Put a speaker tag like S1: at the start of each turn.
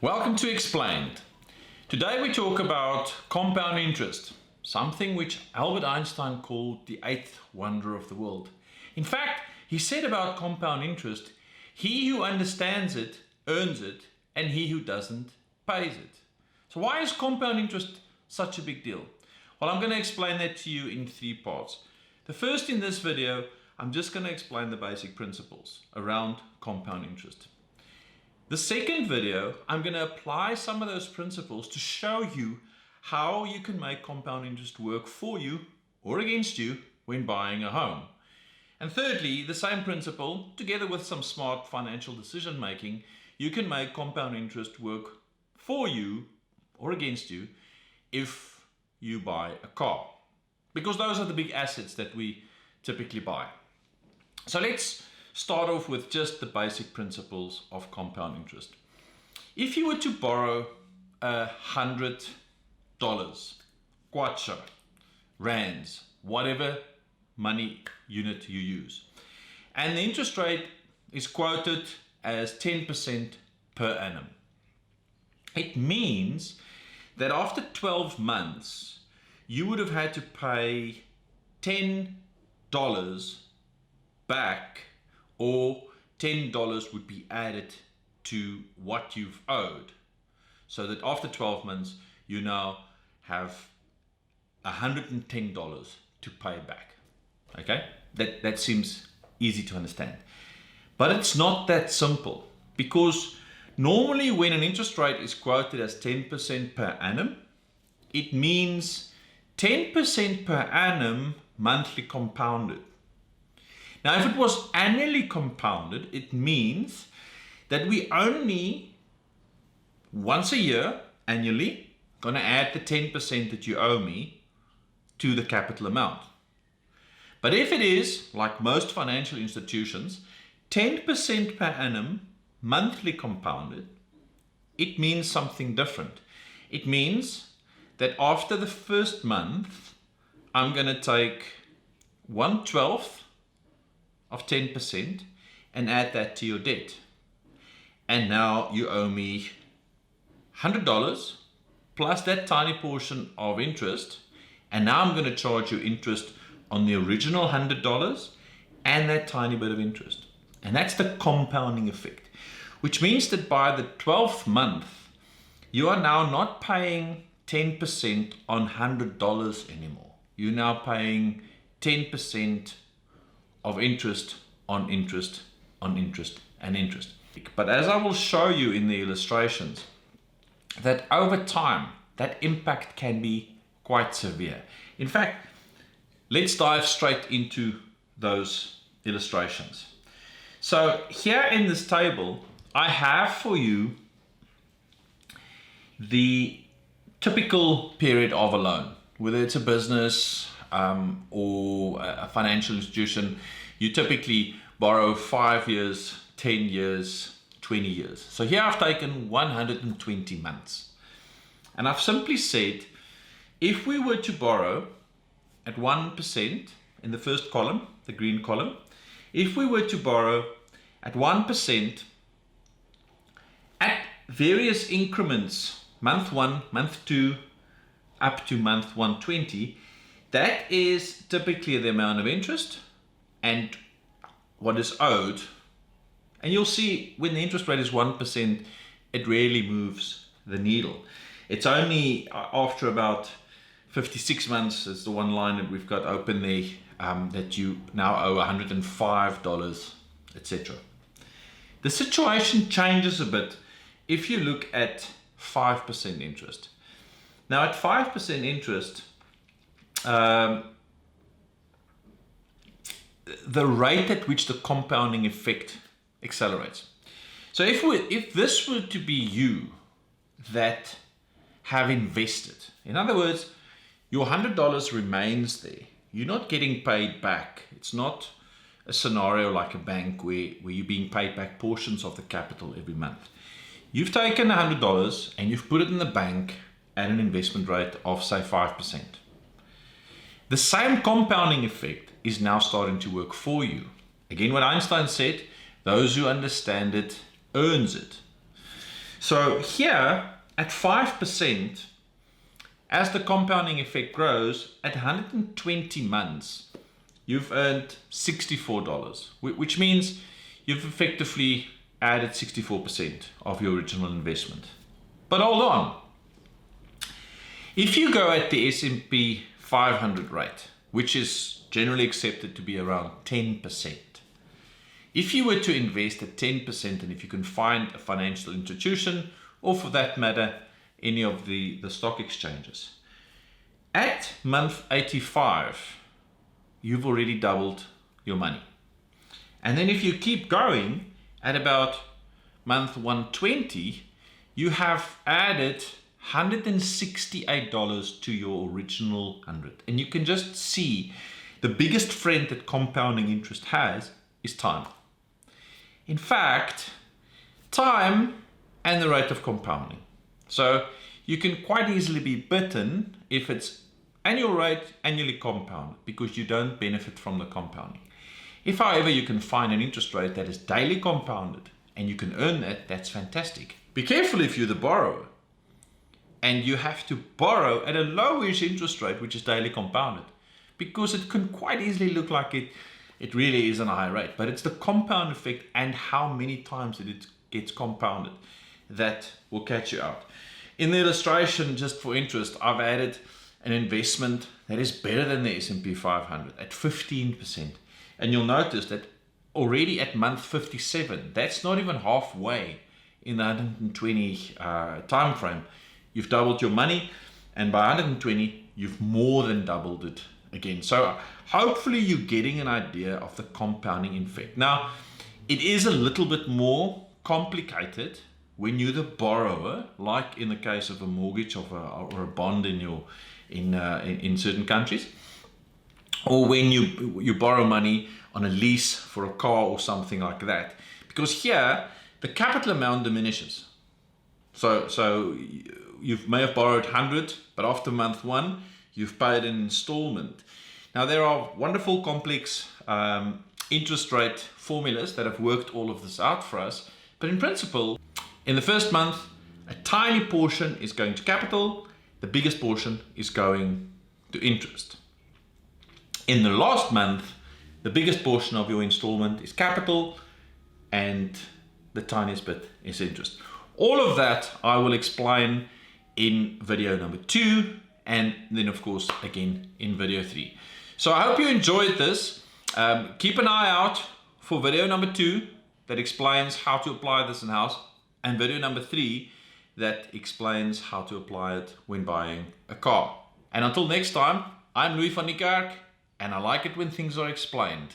S1: Welcome to Explained. Today we talk about compound interest, something which Albert Einstein called the eighth wonder of the world. In fact, he said about compound interest, he who understands it earns it, and he who doesn't pays it. So why is compound interest such a big deal? Well, I'm going to explain that to you in three parts. The first, in this video, I'm just going to explain the basic principles around compound interest. The second video, I'm going to apply some of those principles to show you how you can make compound interest work for you or against you when buying a home. And thirdly, the same principle, together with some smart financial decision making, you can make compound interest work for you or against you if you buy a car. Because those are the big assets that we typically buy. So let's start off with just the basic principles of compound interest. If you were to borrow $100, kwacha, rands, whatever money unit you use, and the interest rate is quoted as 10% per annum, it means that after 12 months, you would have had to pay $10 back, or $10 would be added to what you've owed. So that after 12 months, you now have $110 to pay back. Okay? That seems easy to understand. But it's not that simple, because normally when an interest rate is quoted as 10% per annum, it means 10% per annum monthly compounded. Now, if it was annually compounded, it means that we only once a year, annually, going to add the 10% that you owe me to the capital amount. But if it is, like most financial institutions, 10% per annum, monthly compounded, it means something different. It means that after the first month, I'm going to take 1/12 of 10% and add that to your debt. And now you owe me $100 plus that tiny portion of interest. And now I'm going to charge you interest on the original $100 and that tiny bit of interest. And that's the compounding effect, which means that by the 12th month, you are now not paying 10% on $100 anymore. You're now paying 10% of interest on interest on interest and interest. But as I will show you in the illustrations, that over time, that impact can be quite severe. In fact, let's dive straight into those illustrations. So here in this table, I have for you the typical period of a loan, whether it's a business or a financial institution. You typically borrow 5 years, 10 years, 20 years. So here I've taken 120 months. And I've simply said, if we were to borrow at 1% in the first column, the green column, if we were to borrow at 1% at various increments, month 1, month 2, up to month 120, that is typically the amount of interest and what is owed. And you'll see when the interest rate is 1%, it really moves the needle. It's only after about 56 months, is the one line that we've got open there, that you now owe $105, etc. The situation changes a bit if you look at 5% interest. Now at 5% interest, the rate at which the compounding effect accelerates. So if this were to be you that have invested, in other words, your $100 remains there. You're not getting paid back. It's not a scenario like a bank where you're being paid back portions of the capital every month. You've taken $100 and you've put it in the bank at an investment rate of, say, 5%. The same compounding effect is now starting to work for you. Again, what Einstein said, those who understand it earns it. So here at 5%, as the compounding effect grows, at 120 months, you've earned $64, which means you've effectively added 64% of your original investment. But hold on. If you go at the S&P 500 rate, which is generally accepted to be around 10%, if you were to invest at 10%, and if you can find a financial institution, or for that matter, any of the stock exchanges, at month 85, you've already doubled your money. And then if you keep going, at about month 120, you have added $168 to your original 100. And you can just see the biggest friend that compounding interest has is time. In fact, time and the rate of compounding. So you can quite easily be bitten if it's annual rate, annually compounded, because you don't benefit from the compounding. If, however, you can find an interest rate that is daily compounded and you can earn that, that's fantastic. Be careful if you're the borrower and you have to borrow at a lowish interest rate, which is daily compounded, because it can quite easily look like it really is on a high rate, but it's the compound effect and how many times it gets compounded that will catch you out. In the illustration, just for interest, I've added an investment that is better than the S&P 500 at 15%. And you'll notice that already at month 57, that's not even halfway in the 120 time frame. You've doubled your money, and by 120, you've more than doubled it again. So hopefully you're getting an idea of the compounding effect. Now, it is a little bit more complicated when you're the borrower, like in the case of a mortgage or a bond in certain countries, or when you borrow money on a lease for a car or something like that, because here the capital amount diminishes. So you may have borrowed 100, but after month 1 you've paid an installment. Now there are wonderful complex interest rate formulas that have worked all of this out for us, but in principle, in the first month, a tiny portion is going to capital, the biggest portion is going to interest. In the last month, the biggest portion of your installment is capital and the tiniest bit is interest. All of that I will explain in video number 2, and then of course again in video 3. So I hope you enjoyed this. Keep an eye out for video number 2 that explains how to apply this in-house, and video number 3 that explains how to apply it when buying a car. And until next time, I'm Louis van die Kerk, and I like it when things are explained.